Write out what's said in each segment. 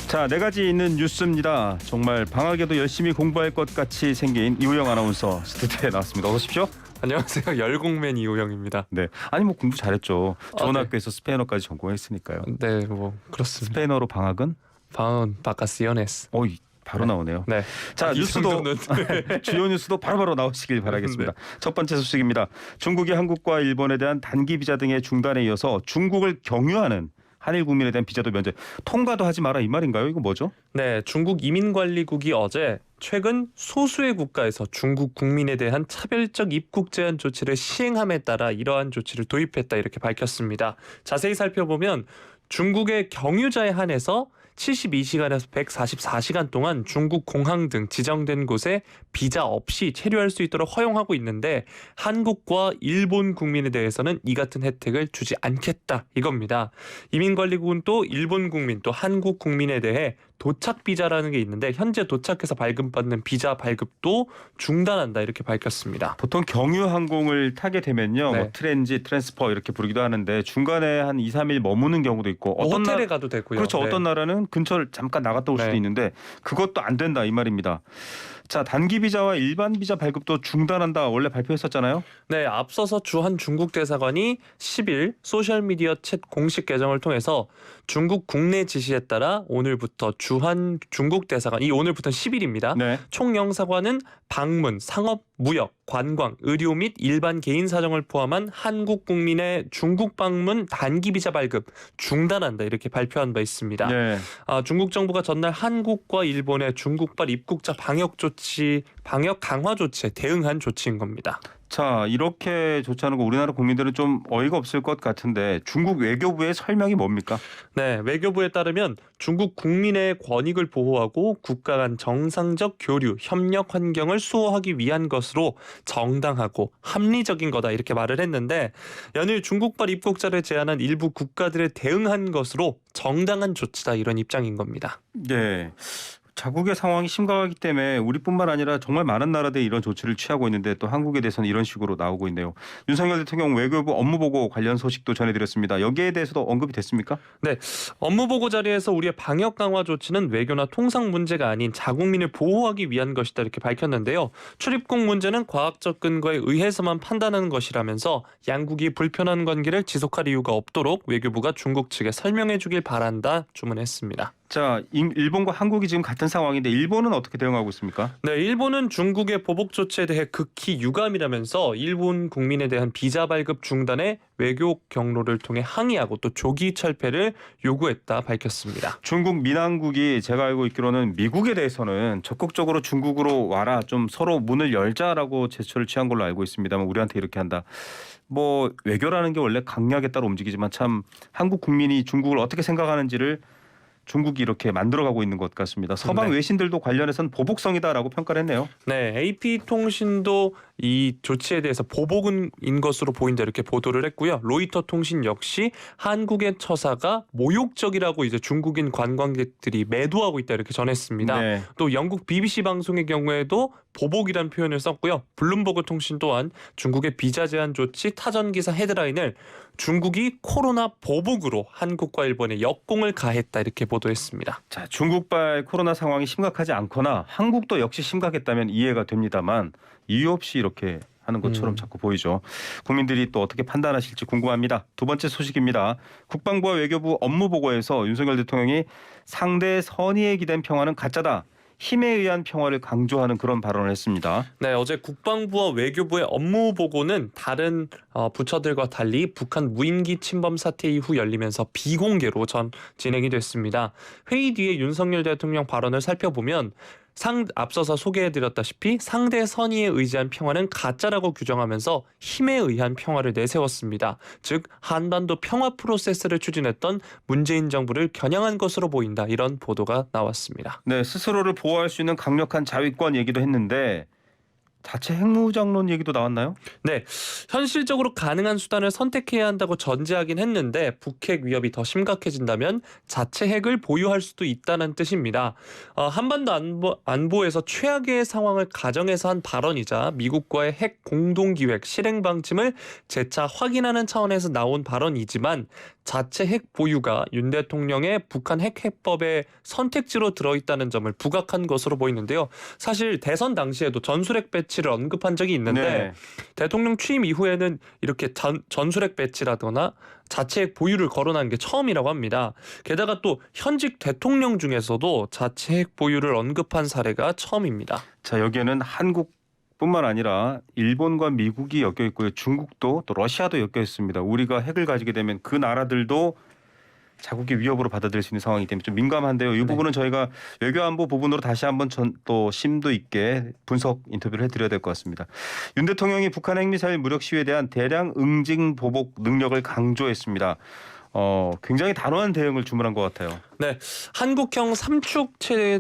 자, 네 가지 있는 뉴스입니다. 정말 방학에도 열심히 공부할 것 같이 생긴 이우영 아나운서 스튜디오에 나왔습니다. 어서 오십시오. 안녕하세요. 열공맨 이호영입니다. 네, 아니 뭐 공부 잘했죠. 좋은 네. 학교에서 스페인어까지 전공했으니까요. 네, 뭐 그렇습니다. 스페인어로 방학은? 방은 바카시오네스. 어이, 바로 네. 나오네요. 네. 자, 이 뉴스도 정도는 주요 뉴스도 바로바로 나오시길 바라겠습니다. 첫 번째 소식입니다. 중국이 한국과 일본에 대한 단기 비자 등의 중단에 이어서 중국을 경유하는 한일 국민에 대한 비자도 면제 통과도 하지 마라 이 말인가요? 이거 뭐죠? 네, 중국 이민관리국이 어제 최근 소수의 국가에서 중국 국민에 대한 차별적 입국 제한 조치를 시행함에 따라 이러한 조치를 도입했다 이렇게 밝혔습니다. 자세히 살펴보면 중국의 경유자에 한해서 72시간에서 144시간 동안 중국 공항 등 지정된 곳에 비자 없이 체류할 수 있도록 허용하고 있는데 한국과 일본 국민에 대해서는 이 같은 혜택을 주지 않겠다 이겁니다. 이민관리국은 또 일본 국민 또 한국 국민에 대해 도착 비자라는 게 있는데 현재 도착해서 발급받는 비자 발급도 중단한다 이렇게 밝혔습니다. 보통 경유 항공을 타게 되면요. 네. 뭐 트랜지, 트랜스퍼 이렇게 부르기도 하는데 중간에 한 2, 3일 머무는 경우도 있고 호텔에 가도 되고요. 그렇죠. 네. 어떤 나라는 근처를 잠깐 나갔다 올 수도 네. 있는데 그것도 안 된다 이 말입니다. 자, 단기 비자와 일반 비자 발급도 중단한다 원래 발표했었잖아요. 네, 앞서서 주한 중국 대사관이 10일 소셜미디어 챗 공식 계정을 통해서 중국 국내 지시에 따라 오늘부터 주한 중국 대사관, 이 오늘부터 10일입니다. 네. 총영사관은 방문, 상업, 무역, 관광, 의료 및 일반 개인 사정을 포함한 한국 국민의 중국 방문 단기 비자 발급 중단한다 이렇게 발표한 바 있습니다. 네. 중국 정부가 전날 한국과 일본의 중국발 입국자 방역 강화 조치에 대응한 조치인 겁니다. 자, 이렇게 조치하는 거 우리나라 국민들은 좀 어이가 없을 것 같은데 중국 외교부의 설명이 뭡니까? 네, 외교부에 따르면 중국 국민의 권익을 보호하고 국가 간 정상적 교류, 협력 환경을 수호하기 위한 것으로 정당하고 합리적인 거다 이렇게 말을 했는데 연일 중국발 입국자를 제한한 일부 국가들에 대응한 것으로 정당한 조치다 이런 입장인 겁니다. 네. 자국의 상황이 심각하기 때문에 우리뿐만 아니라 정말 많은 나라들이 이런 조치를 취하고 있는데 또 한국에 대해서는 이런 식으로 나오고 있네요. 윤석열 대통령 외교부 업무보고 관련 소식도 전해드렸습니다. 여기에 대해서도 언급이 됐습니까? 네, 업무보고 자리에서 우리의 방역 강화 조치는 외교나 통상 문제가 아닌 자국민을 보호하기 위한 것이다 이렇게 밝혔는데요. 출입국 문제는 과학적 근거에 의해서만 판단하는 것이라면서 양국이 불편한 관계를 지속할 이유가 없도록 외교부가 중국 측에 설명해 주길 바란다 주문했습니다. 자, 일본과 한국이 지금 같은 상황인데 일본은 어떻게 대응하고 있습니까? 네, 일본은 중국의 보복 조치에 대해 극히 유감이라면서 일본 국민에 대한 비자 발급 중단에 외교 경로를 통해 항의하고 또 조기 철폐를 요구했다 밝혔습니다. 중국 민항국이 제가 알고 있기로는 미국에 대해서는 적극적으로 중국으로 와라 좀 서로 문을 열자라고 제스처를 취한 걸로 알고 있습니다만 우리한테 이렇게 한다. 뭐 외교라는 게 원래 강약에 따라 움직이지만 참 한국 국민이 중국을 어떻게 생각하는지를 중국이 이렇게 만들어가고 있는 것 같습니다. 서방 네. 외신들도 관련해서는 보복성이다라고 평가를 했네요. 네, AP통신도 이 조치에 대해서 보복인 것으로 보인다 이렇게 보도를 했고요. 로이터 통신 역시 한국의 처사가 모욕적이라고 이제 중국인 관광객들이 매도하고 있다 이렇게 전했습니다. 네. 또 영국 BBC 방송의 경우에도 보복이라는 표현을 썼고요. 블룸버그 통신 또한 중국의 비자 제한 조치 타전 기사 헤드라인을 중국이 코로나 보복으로 한국과 일본에 역공을 가했다 이렇게 보도했습니다. 자, 중국발 코로나 상황이 심각하지 않거나 한국도 역시 심각했다면 이해가 됩니다만 이유 없이 이렇게 하는 것처럼 자꾸 보이죠. 국민들이 또 어떻게 판단하실지 궁금합니다. 두 번째 소식입니다. 국방부와 외교부 업무보고에서 윤석열 대통령이 상대 선의에 기댄 평화는 가짜다. 힘에 의한 평화를 강조하는 그런 발언을 했습니다. 네, 어제 국방부와 외교부의 업무 보고는 다른 부처들과 달리 북한 무인기 침범 사태 이후 열리면서 비공개로 진행이 됐습니다. 회의 뒤에 윤석열 대통령 발언을 살펴보면 앞서서 소개해드렸다시피 상대 선의에 의지한 평화는 가짜라고 규정하면서 힘에 의한 평화를 내세웠습니다. 즉 한반도 평화 프로세스를 추진했던 문재인 정부를 겨냥한 것으로 보인다 이런 보도가 나왔습니다. 네, 스스로를 보호할 수 있는 강력한 자위권 얘기도 했는데 자체 핵무장론 얘기도 나왔나요? 네, 현실적으로 가능한 수단을 선택해야 한다고 전제하긴 했는데 북핵 위협이 더 심각해진다면 자체 핵을 보유할 수도 있다는 뜻입니다. 한반도 안보에서 최악의 상황을 가정해서 한 발언이자 미국과의 핵 공동기획 실행 방침을 재차 확인하는 차원에서 나온 발언이지만 자체 핵 보유가 윤 대통령의 북한 핵 해법의 선택지로 들어있다는 점을 부각한 것으로 보이는데요. 사실 대선 당시에도 전술핵 배치를 언급한 적이 있는데 네. 대통령 취임 이후에는 이렇게 전술핵 배치라거나 자체 핵 보유를 거론한 게 처음이라고 합니다. 게다가 또 현직 대통령 중에서도 자체 핵 보유를 언급한 사례가 처음입니다. 자, 여기에는 한국뿐만 아니라 일본과 미국이 엮여 있고요. 중국도 또 러시아도 엮여 있습니다. 우리가 핵을 가지게 되면 그 나라들도 자국의 위협으로 받아들일 수 있는 상황이기 때문에 좀 민감한데요. 이 네. 부분은 저희가 외교안보 부분으로 다시 한번 또 심도 있게 분석 인터뷰를 해드려야 될 것 같습니다. 윤 대통령이 북한 핵미사일 무력 시위에 대한 대량 응징 보복 능력을 강조했습니다. 굉장히 단호한 대응을 주문한 것 같아요. 네, 한국형 삼축 체제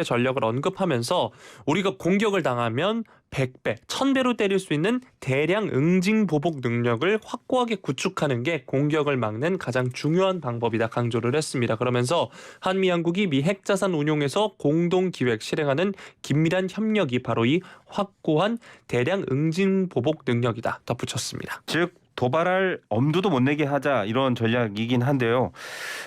전략을 언급하면서 우리가 공격을 당하면 100배, 1000배로 때릴 수 있는 대량 응징 보복 능력을 확고하게 구축하는 게 공격을 막는 가장 중요한 방법이다 강조를 했습니다. 그러면서 한미 양국이 미 핵자산 운용에서 공동 기획 실행하는 긴밀한 협력이 바로 이 확고한 대량 응징 보복 능력이다 덧붙였습니다. 즉 도발할 엄두도 못 내게 하자 이런 전략이긴 한데요.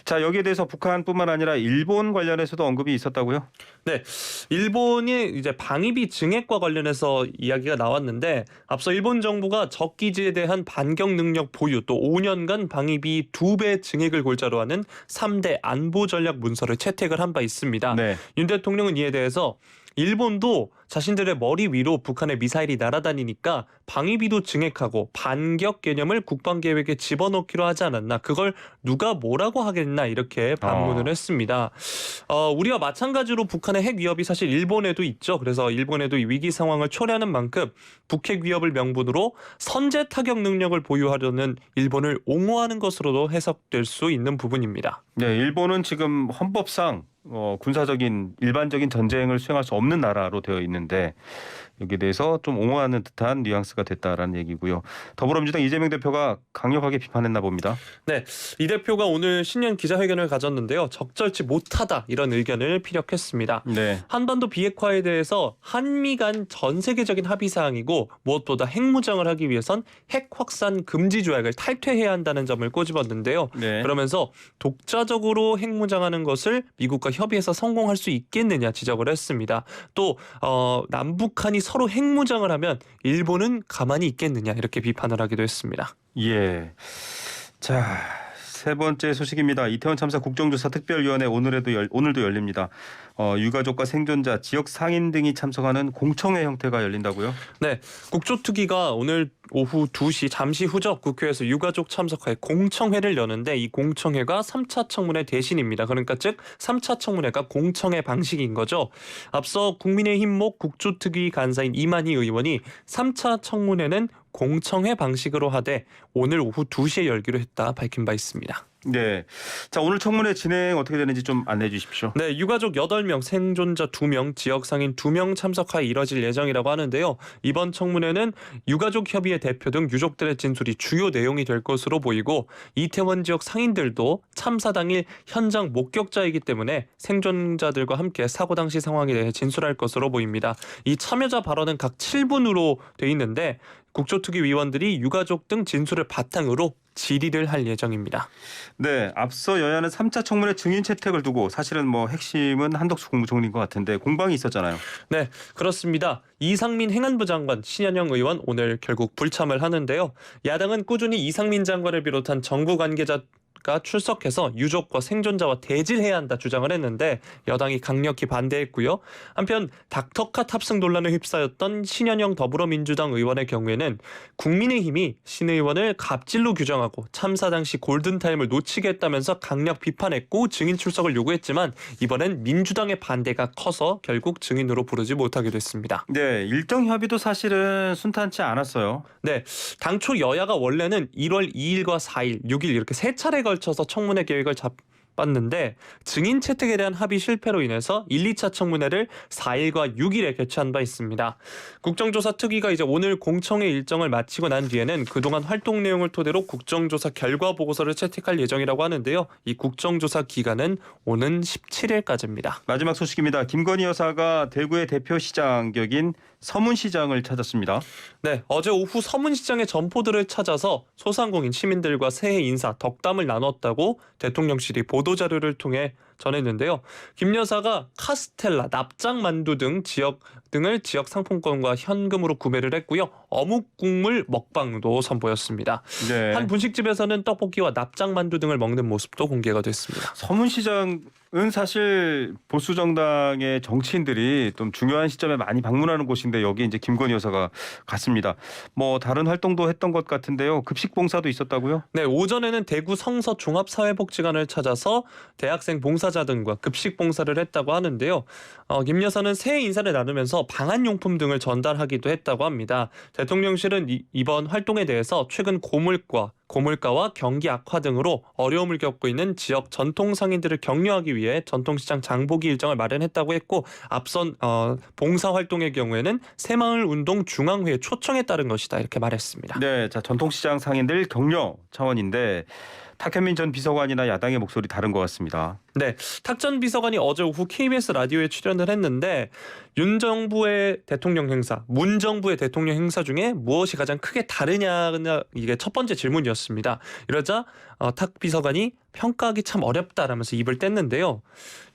자, 여기에 대해서 북한뿐만 아니라 일본 관련해서도 언급이 있었다고요? 네, 일본이 이제 방위비 증액과 관련해서 이야기가 나왔는데 앞서 일본 정부가 적 기지에 대한 반격 능력 보유 또 5년간 방위비 2배 증액을 골자로 하는 3대 안보 전략 문서를 채택을 한 바 있습니다. 네. 윤 대통령은 이에 대해서 일본도 자신들의 머리 위로 북한의 미사일이 날아다니니까 방위비도 증액하고 반격 개념을 국방계획에 집어넣기로 하지 않았나. 그걸 누가 뭐라고 하겠나 이렇게 반문을 했습니다. 우리와 마찬가지로 북한의 핵 위협이 사실 일본에도 있죠. 그래서 일본에도 이 위기 상황을 초래하는 만큼 북핵 위협을 명분으로 선제 타격 능력을 보유하려는 일본을 옹호하는 것으로도 해석될 수 있는 부분입니다. 네, 일본은 지금 헌법상 군사적인 일반적인 전쟁을 수행할 수 없는 나라로 되어 있는데 여기에 대해서 좀 옹호하는 듯한 뉘앙스가 됐다라는 얘기고요. 더불어민주당 이재명 대표가 강력하게 비판했나 봅니다. 네, 이 대표가 오늘 신년 기자회견을 가졌는데요. 적절치 못하다 이런 의견을 피력했습니다. 네. 한반도 비핵화에 대해서 한미 간 전 세계적인 합의 사항이고 무엇보다 핵무장을 하기 위해선 핵 확산 금지 조약을 탈퇴해야 한다는 점을 꼬집었는데요. 네. 그러면서 독자적으로 핵무장하는 것을 미국과 협의해서 성공할 수 있겠느냐 지적을 했습니다. 또 남북한이 서로 핵무장을 하면 일본은 가만히 있겠느냐 이렇게 비판을 하기도 했습니다. 예. 자, 세 번째 소식입니다. 이태원 참사 국정조사 특별위원회 오늘도 열립니다. 유가족과 생존자, 지역 상인 등이 참석하는 공청회 형태가 열린다고요? 네, 국조특위가 오늘 오후 2시 잠시 후죠. 국회에서 유가족 참석할 공청회를 여는데 이 공청회가 3차 청문회 대신입니다. 그러니까 즉 3차 청문회가 공청회 방식인 거죠. 앞서 국민의힘 목 국조특위 간사인 이만희 의원이 3차 청문회는 공청회 방식으로 하되 오늘 오후 2시에 열기로 했다 밝힌 바 있습니다. 네. 자, 오늘 청문회 진행 어떻게 되는지 좀 안내해 주십시오. 네, 유가족 8명, 생존자 2명, 지역 상인 2명 참석하여 이뤄질 예정이라고 하는데요. 이번 청문회는 유가족 협의회 대표 등 유족들의 진술이 주요 내용이 될 것으로 보이고 이태원 지역 상인들도 참사 당일 현장 목격자이기 때문에 생존자들과 함께 사고 당시 상황에 대해 진술할 것으로 보입니다. 이 참여자 발언은 각 7분으로 돼 있는데 국조특위 위원들이 유가족 등 진술을 바탕으로 질의를 할 예정입니다. 네, 앞서 여야는 3차 청문회 증인 채택을 두고 사실은 핵심은 한덕수 국무총리인 것 같은데 공방이 있었잖아요. 네, 그렇습니다. 이상민 행안부 장관, 신현영 의원 오늘 결국 불참을 하는데요. 야당은 꾸준히 이상민 장관을 비롯한 정부 관계자 출석해서 유족과 생존자와 대질해야 한다 주장을 했는데 여당이 강력히 반대했고요. 한편 닥터카 탑승 논란에 휩싸였던 신현영 더불어민주당 의원의 경우에는 국민의힘이 신 의원을 갑질로 규정하고 참사 당시 골든타임을 놓치게 했다면서 강력 비판했고 증인 출석을 요구했지만 이번엔 민주당의 반대가 커서 결국 증인으로 부르지 못하게 됐습니다. 네, 일정 협의도 사실은 순탄치 않았어요. 네, 당초 여야가 원래는 1월 2일과 4일, 6일 이렇게 세 차례 걸쳐서 청문회 계획을 받는데 증인 채택에 대한 합의 실패로 인해서 1, 2차 청문회를 4일과 6일에 개최한 바 있습니다. 국정조사 특위가 이제 오늘 공청회 일정을 마치고 난 뒤에는 그동안 활동 내용을 토대로 국정조사 결과 보고서를 채택할 예정이라고 하는데요. 이 국정조사 기간은 오는 17일까지입니다. 마지막 소식입니다. 김건희 여사가 대구의 대표 시장격인 서문시장을 찾았습니다. 네, 어제 오후 서문시장의 점포들을 찾아서 소상공인 시민들과 새해 인사, 덕담을 나눴다고 대통령실이 보도자료를 통해 전했는데요. 김 여사가 카스텔라, 납작만두 등을 지역 상품권과 현금으로 구매를 했고요. 어묵 국물 먹방도 선보였습니다. 네. 한 분식집에서는 떡볶이와 납작만두 등을 먹는 모습도 공개가 됐습니다. 서문시장은 사실 보수 정당의 정치인들이 좀 중요한 시점에 많이 방문하는 곳인데 여기 이제 김건희 여사가 갔습니다. 뭐 다른 활동도 했던 것 같은데요. 급식 봉사도 있었다고요? 네, 오전에는 대구 성서 종합사회복지관을 찾아서 대학생 봉사자 등과 급식 봉사를 했다고 하는데요. 김 여사는 새해 인사를 나누면서 방한용품 등을 전달하기도 했다고 합니다. 대통령실은 이번 활동에 대해서 최근 고물가와 경기 악화 등으로 어려움을 겪고 있는 지역 전통 상인들을 격려하기 위해 전통시장 장보기 일정을 마련했다고 했고 앞선 봉사 활동의 경우에는 새마을운동 중앙회에 초청에 따른 것이다 이렇게 말했습니다. 네, 자 전통시장 상인들 격려 차원인데 탁현민 전 비서관이나 야당의 목소리 다른 것 같습니다. 네, 탁 전 비서관이 어제 오후 KBS 라디오에 출연을 했는데 윤 정부의 대통령 행사, 문 정부의 대통령 행사 중에 무엇이 가장 크게 다르냐 이게 첫 번째 질문이었습니다. 이러자 탁 비서관이 평가하기 참 어렵다라면서 입을 뗐는데요.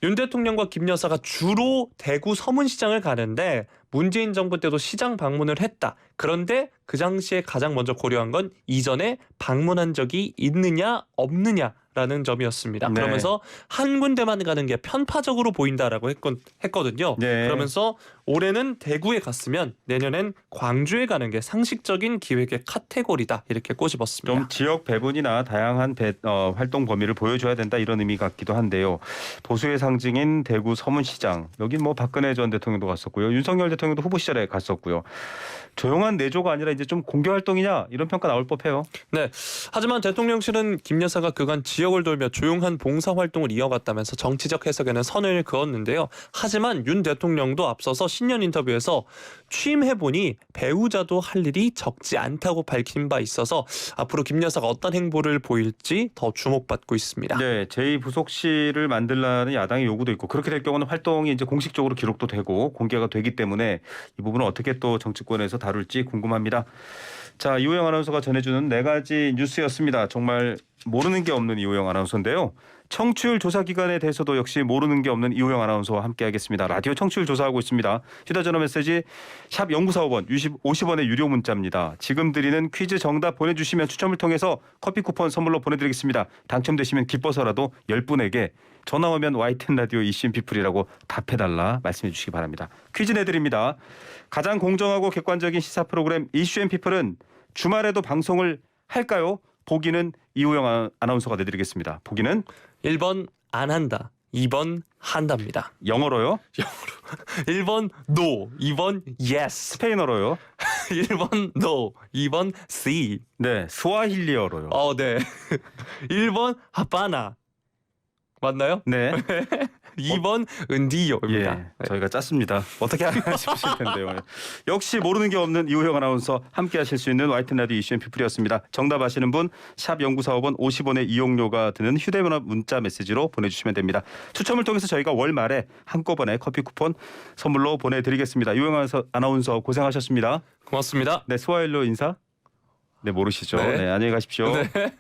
윤 대통령과 김 여사가 주로 대구 서문시장을 가는데 문재인 정부 때도 시장 방문을 했다. 그런데 그 당시에 가장 먼저 고려한 건 이전에 방문한 적이 있느냐 없느냐라는 점이었습니다. 네. 그러면서 한 군데만 가는 게 편파적으로 보인다라고 했거든요. 네. 그러면서 올해는 대구에 갔으면 내년엔 광주에 가는 게 상식적인 기획의 카테고리다 이렇게 꼬집었습니다. 좀 지역 배분이나 다양한 활동 범위를 보여줘야 된다 이런 의미 같기도 한데요. 보수의 상징인 대구 서문시장 여긴 뭐 박근혜 전 대통령도 갔었고요. 윤석열 대통령도 후보 시절에 갔었고요. 조용한 내조가 아니라 이제 좀 공개 활동이냐 이런 평가 나올 법해요. 네. 하지만 대통령실은 김 여사가 그간 지역을 돌며 조용한 봉사 활동을 이어갔다면서 정치적 해석에는 선을 그었는데요. 하지만 윤 대통령도 앞서서 신년 인터뷰에서 취임해보니 배우자도 할 일이 적지 않다고 밝힌 바 있어서 앞으로 김 여사가 어떤 행보를 보일지 더 주목받고 있습니다. 네, 제2부속실을 만들라는 야당의 요구도 있고 그렇게 될 경우는 활동이 이제 공식적으로 기록도 되고 공개가 되기 때문에 이 부분은 어떻게 또 정치권에서 다룰지 궁금합니다. 자, 이호영 아나운서가 전해주는 4가지 뉴스였습니다. 정말 모르는 게 없는 이호영 아나운서인데요. 청취율 조사 기간에 대해서도 역시 모르는 게 없는 이호영 아나운서와 함께하겠습니다. 라디오 청취율 조사하고 있습니다. 휴대전화 메시지 샵 0945번 50원의 유료 문자입니다. 지금 드리는 퀴즈 정답 보내주시면 추첨을 통해서 커피 쿠폰 선물로 보내드리겠습니다. 당첨되시면 기뻐서라도 10분에게 전화 오면 YTN 라디오 이슈 피플이라고 답해달라 말씀해 주시기 바랍니다. 퀴즈 내드립니다. 가장 공정하고 객관적인 시사 프로그램 이슈 앤 피플은 주말에도 방송을 할까요? 보기는 이호영 아나운서가 내드리겠습니다. 보기는 1번 안 한다. 2번 한답니다. 영어로요? 1번 no, 2번 yes. 스페인어로요? 1번 no, 2번 sí. 네, 스와힐리어로요. 네. 1번 하바나. 맞나요? 네. 2번 은디요입니다. 예, 저희가 짰습니다. 어떻게 하나 싶으실 텐데요. 역시 모르는 게 없는 이호영 아나운서 함께 하실 수 있는 YTN 라디오 이슈 앤 피플이었습니다. 정답 아시는 분 샵 0945번 50원의 이용료가 드는 휴대전화 문자 메시지로 보내주시면 됩니다. 추첨을 통해서 저희가 월 말에 한꺼번에 커피 쿠폰 선물로 보내드리겠습니다. 이호영 아나운서 고생하셨습니다. 고맙습니다. 네, 스와일로 인사. 네, 모르시죠. 네. 네, 안녕히 가십시오. 네.